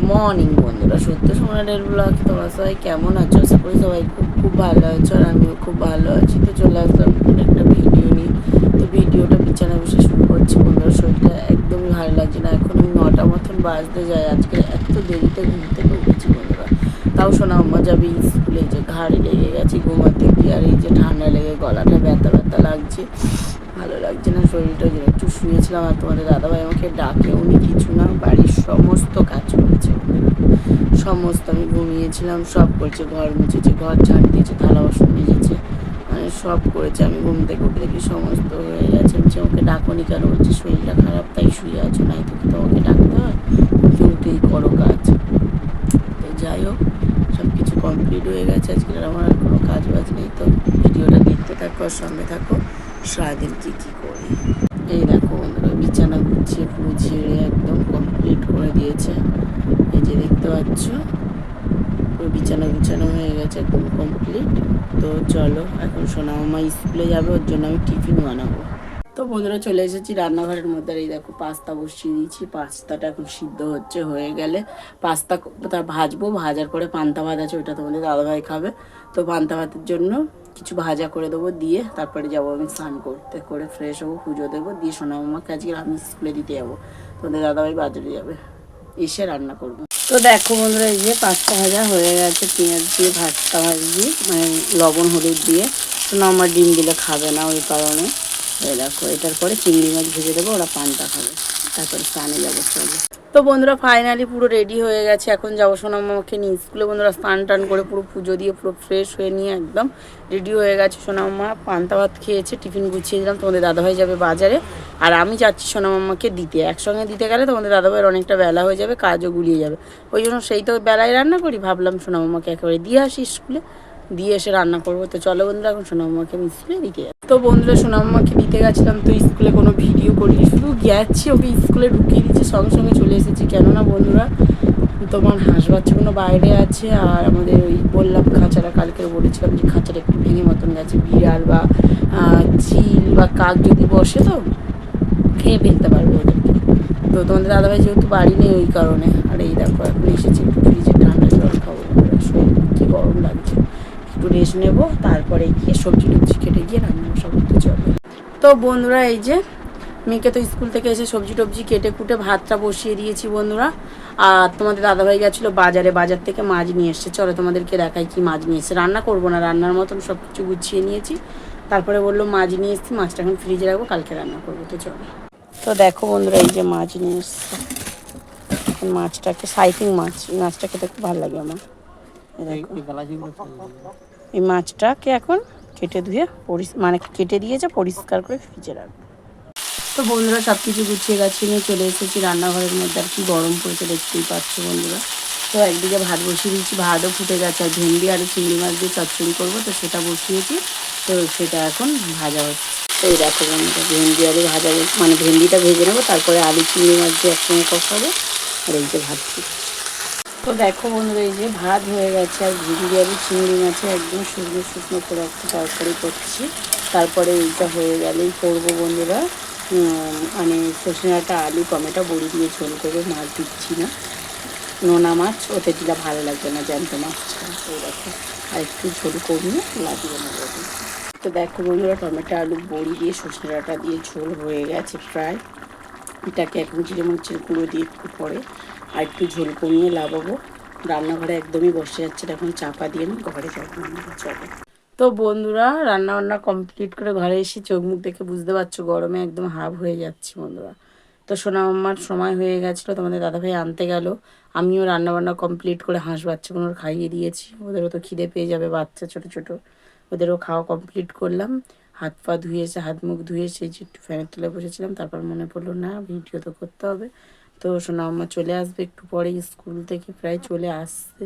Morning বন্ধুরা, সত্য সোনারের blog. তোমরা সবাই কেমন আছো? আশা করি সবাই খুব খুব ভালো আছো, আর আমিও খুব ভালো আছি। তো চলে আসলাম একটা ভিডিও নিয়ে। তো ভিডিওটা বিছানায় বসে শুরু করছি বন্ধুরা। শরীরটা একদমই ভালো লাগছে না। এখন আমি 9টা মতন বাজতে যায়। আজকে এত দেরিতে ঘুম থেকে উঠেছি বন্ধুরা। তাও শোনা আম্মা যাবে স্কুলে, যে ঘাড়ি লেগে গেছে ঘুমাতে গিয়ে, আর এই যে ঠান্ডা লেগে গলাটা ব্যথা ব্যথা লাগছে, ভালো লাগছে না শরীরটা। যে একটু শুয়েছিলাম, আর তোমাদের দাদাভাই আমাকে ডাকে, উনি কিছু না, বাড়ির সমস্ত কাজ করেছে, সমস্ত। আমি ঘুমিয়েছিলাম, সব করেছে, ঘর মুছেছে, ঘর ঝাড় দিয়েছে, থালা বাসন মেজেছে, মানে সব করেছে। আমি ঘুম থেকে উঠে দেখি সমস্ত হয়ে গেছে। আমি ওকে ডাকনি কেন? বলছে শরীরটা খারাপ তাই শুয়ে আছো, নাই তো তোমাকে ডাকতে হয়, উঠে উঠেই করো কাজ। তো যাই হোক, সব কিছু কমপ্লিট হয়ে গেছে। আজকে আমার আর কোনো কাজ বাজ নেই। তো ভিডিওটা দেখতে থাকো আর সঙ্গে থাকো, সারাদিন কী কী করি। এই দেখো বন্ধুরা, বিছানা গুছিয়ে পুরো ঝেড়ে একদম কমপ্লিট করে দিয়েছে। এই যে দেখতে পাচ্ছ, পুরো বিছানা গুছানো হয়ে গেছে, একদম কমপ্লিট। তো চলো, এখন সোনা মামা স্কুলে যাবে, ওর জন্য আমি টিফিন বানাবো। তো বন্ধুরা, চলে এসেছি রান্নাঘরের মধ্যে। আর এই দেখো, পাস্তা বসিয়ে দিয়েছি। পাস্তাটা এখন সিদ্ধ হচ্ছে, হয়ে গেলে পাস্তা ভাজবো। ভাজার পরে পান্তা ভাত আছে, ওইটা তোমাদের দাদাভাই খাবে। তো পান্তা ভাতের জন্য কিছু ভাজা করে দেবো, দিয়ে তারপরে যাবো আমি স্নান করতে, করে ফ্রেশ হবো, পুজো দেবো, দিয়ে সোনা মামাকে আজকে আমি স্কুলে দিতে যাবো। তোমাদের দাদাভাই বাজারে যাবে, এসে রান্না করবো। তো দেখো বন্ধুরা, এই যে পাস্তা ভাজা হয়ে গেছে, পেঁয়াজ দিয়ে ভাজটা ভাজি, মানে লবণ হলুদ দিয়ে। সোনা আমার ডিম দিলে খাবে না, ওই কারণে। এই দেখো, এটার পরে চিংড়ি মাছ ভেজে দেবো, ওরা পান্তা খাবে, তারপরে স্নানে যাবো। চলো। তো বন্ধুরা, ফাইনালি পুরো রেডি হয়ে গেছে। এখন যাবো সোনা মামাকে নিয়ে স্কুলে। বন্ধুরা, স্নান টান করে পুরো পুজো দিয়ে পুরো ফ্রেশ হয়ে নিয়ে একদম রেডি হয়ে গেছে। সোনা মামা পান্তা ভাত খেয়েছে, টিফিন গুছিয়ে দিলাম। তোমাদের দাদাভাই যাবে বাজারে, আর আমি যাচ্ছি সোনা মামাকে দিতে। একসঙ্গে দিতে গেলে তোমাদের দাদাভাইয়ের অনেকটা বেলা হয়ে যাবে, কাজও গুলিয়ে যাবে। ওই জন্য সেই তো বেলায় রান্না করি, ভাবলাম সোনা মামাকে একেবারে দিয়ে আসি স্কুলে, দিয়ে এসে রান্না করবো। তো চলো বন্ধুরা, এখন সোনা মামাকে আমি স্কুলে দিতে যাই। তো বন্ধুরা, সোনা মামাকে দিতে গেছিলাম, তো স্কুলে কোনো ভিডিও করিনি, শুধু গেছি, ওকে স্কুলে ঢুকিয়ে দিচ্ছে, সঙ্গে সঙ্গে চলে এসেছি। কেননা বন্ধুরা, তোমার হাঁস বাচ্চাগুলো বাইরে আছে, আর আমাদের ওই বললাম খাঁচাটা, কালকে বলেছিলাম যে খাঁচাটা একটু ভেঙে মতন গেছে। বিড়াল বা চিল বা কাক যদি বসে, তো খেয়ে ফেলতে পারবে ওদেরকে। তো তোমাদের দাদাভাই যেহেতু বাড়ি নেই, ওই কারণে। আর এই দেখো, এখন এসেছি, একটু ফ্রিজে ঠান্ডা জল খাবো। শরীর কী গরম লাগছে, একটু রেস্ট নেবো, তারপরে গিয়ে সবজি টবজি কেটে গিয়ে রান্না সব করতে চলবে। তো বন্ধুরা, এই যে মেয়েকে তো স্কুল থেকে এসে সবজি টবজি কেটে কুটে ভাতটা বসিয়ে দিয়েছি বন্ধুরা। আর তোমাদের দাদাভাই গেছিলো বাজারে, বাজার থেকে মাছ নিয়ে এসছে। চলো তোমাদেরকে দেখাই কি মাছ নিয়ে এসছে। রান্না করবো না, রান্নার মতন সব কিছু গুছিয়ে নিয়েছি। তারপরে বললো মাছ নিয়ে এসছি, মাছটা এখন ফ্রিজে রাখবো, কালকে রান্না করবো। তো চলো। তো দেখো বন্ধুরা, এই যে মাছ নিয়ে এসছে। এখন মাছটাকে, সাইফিং মাছ, এই মাছটা খেতে খুব ভালো লাগে আমার। এই মাছটাকে এখন কেটে ধুয়ে মানে কেটে দিয়েছে, পরিষ্কার করে ফ্রিজে রাখবো। তো বন্ধুরা, সব কিছু গুছিয়ে গাছিয়ে নিয়ে চলে এসেছি রান্নাঘরের মধ্যে। আর কি গরম পড়েছে দেখতেই পাচ্ছ বন্ধুরা। তো একদিকে ভাত বসিয়ে দিয়েছি, ভাতও ফুটে গেছে। আর ভেন্ডি আর চিংড়ি মাছ দিয়ে চচ্চড়ি করবো, তো সেটা বসিয়েছি। তো সেটা এখন ভাজা হচ্ছে। তো এই দেখো বন্ধুরা, ভেন্ডি আলু ভাজা, মানে ভেন্ডিটা ভেজে নেবো, তারপরে আলু চিংড়ি মাছ দিয়ে একসঙ্গে কষাবো। আর এই যে ভাত ফুটছে। তো দেখো বন্ধুরা, এই যে ভাত হয়ে গেছে, আর ভেন্ডি আলু চিংড়ি মাছে একদম শুকনো শুকনো করে একটা তরকারি করছি। তারপরে এইটা হয়ে গেলেই করবো বন্ধুরা, মানে সর্ষে ডাঁটা, আলু, টমেটো, বড়ি দিয়ে ঝোল করবো। মাছ দিচ্ছি না, নোনা মাছ ওতে দিলে ভালো লাগবে না, জ্যান্ত মাছ ছাড়া। এই দেখো, আর একটু ঝোল কমিয়ে লাগিয়ে নেবো। তো দেখো বন্ধুরা, টমেটো, আলু, বড়ি দিয়ে সর্ষে ডাঁটা দিয়ে ঝোল হয়ে গেছে প্রায়। এটাকে এখন জিরে মরিচের গুঁড়ো দিয়ে একটু পরে আর একটু ঝোল কমিয়ে লাগাবো। রান্নাঘরে একদমই বসে যাচ্ছে, এখন চাপা দিয়ে নিই, ঘরে যাবো। চলো। তো বন্ধুরা, রান্নাবান্না কমপ্লিট করে ঘরে এসে চোখ মুখ দেখে বুঝতে পারছো, গরমে একদম হাফ হয়ে যাচ্ছে বন্ধুরা। তো সোনা মামার সময় হয়ে গেছিলো, তোমাদের দাদাভাই আনতে গেল। আমিও রান্নাবান্না কমপ্লিট করে হাঁস বাচ্চাগুলোর খাইয়ে দিয়েছি। ওদেরও তো খিদে পেয়ে যাবে, বাচ্চা ছোটো ছোটো, ওদেরও খাওয়া কমপ্লিট করলাম। হাত পা ধুয়ে এসে, হাত মুখ ধুয়ে এসে যে একটু ফ্যানের তলায় বসেছিলাম। তারপর মনে পড়লো না, ভিডিও তো করতে হবে। তো সোনা মামা চলে আসবে একটু পরে, স্কুল থেকে প্রায় চলে আসছে।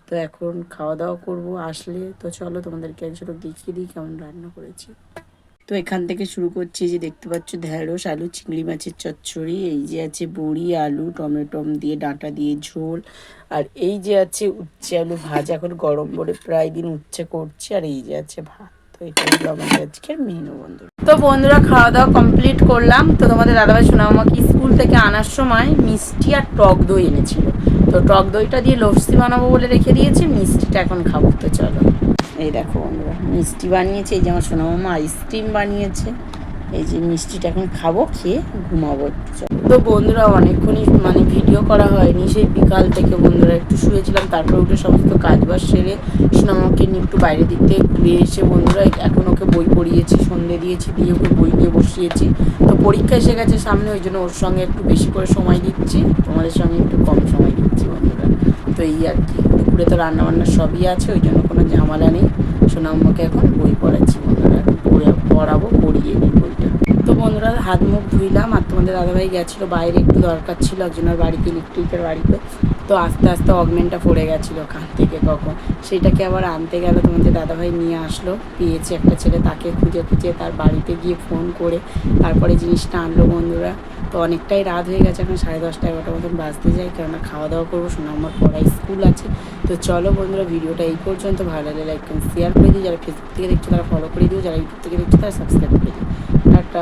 তো এখন খাওয়া দাওয়া করবো আসলে। তো চলো, তোমাদেরকে একজোট দেখিয়ে দিই কেমন রান্না করেছি। তো এখান থেকে শুরু করছি। যে দেখতে পাচ্ছ, ঢেঁড়স, আলু, চিংড়ি মাছের চচ্চড়ি। এই যে আছে বড়ি, আলু, টমেটো দিয়ে ডাঁটা দিয়ে ঝোল। আর এই যে আছে উচ্ছে আলু ভাজা, এখন গরম বলে প্রায় দিন উচ্ছে করছি। আর এই যে আছে ভাত। তো এটা হলো আমাদের আজকের মেনু বন্ধুরা। তো বন্ধুরা, খাওয়া দাওয়া কমপ্লিট করলাম। তো তোমাদের দাদাভাই সোনা মামাকে স্কুল থেকে আনার সময় মিষ্টি আর টক দই এনেছিল। তো টক দইটা দিয়ে লস্যি বানাবো বলে রেখে দিয়েছি, মিষ্টিটা এখন খাবো। তো চলো, এই দেখো বন্ধুরা মিষ্টি বানিয়েছে, এই যে আমার সোনা মামা আইসক্রিম বানিয়েছে, এই যে মিষ্টিটা এখন খাবো, খেয়ে ঘুমাবো একটু। তো বন্ধুরা অনেকক্ষণই মানে ভিডিও করা হয়নি, সেই বিকাল থেকে বন্ধুরা একটু শুয়েছিলাম, তারপরে উঠে সমস্ত কাজবাজ সেরে সোনামাকে নিয়ে একটু বাইরের দিক থেকে ঘুরে এসে বন্ধুরা এখন ওকে বই পড়িয়েছি, সন্ধে দিয়েছি, দিয়ে ওকে বই নিয়ে বসিয়েছি। তো পরীক্ষা এসে গেছে সামনে, ওই জন্য ওর সঙ্গে একটু বেশি করে সময় দিচ্ছি, তোমাদের সঙ্গে একটু কম সময় দিচ্ছি বন্ধুরা। তো এই আর কি, দুপুরে তো রান্নাবান্না সবই আছে, ওই জন্য কোনো ঝামেলা নেই। সোনাম্মাকে এখন বই পড়াচ্ছি বন্ধুরা, এখন পড়াবো, পড়িয়ে নিই বইটা। তো বন্ধুরা হাত মুখ ধুইলাম, আর তোমাদের দাদাভাই গেছিলো বাইরে, একটু দরকার ছিল একজনের বাড়িতে, ইলেকট্রিকের বাড়িতে। তো আস্তে আস্তে অগমেন্টটা পড়ে গেছিলো কান থেকে কখন, সেইটাকে আবার আনতে গেল, তোমাদের দাদাভাই নিয়ে আসলো, পেয়েছে একটা ছেলে, তাকে খুঁজে খুঁজে তার বাড়িতে গিয়ে ফোন করে তারপরে জিনিসটা আনলো বন্ধুরা। তো অনেকটাই রাত হয়ে গেছে, এখন 10:30 11টার মতন বাজতে যায়, কেননা খাওয়া দাওয়া করবো, শোনা আমার পড়ায় স্কুল আছে। তো চলো বন্ধুরা ভিডিওটা এই পর্যন্ত, ভালো লাগলে লাইক কমেন্ট শেয়ার করে দিও, যারা ফেসবুক থেকে দেখছো তারা ফলো করে দিও, যারা ইউটিউব থেকে দেখছো তারা সাবস্ক্রাইব করে দিও। একটা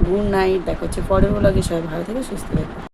গুড নাইট, দেখা হচ্ছে পরের ব্লগে, সবাই ভালো থেকে সুস্থ থাকবে।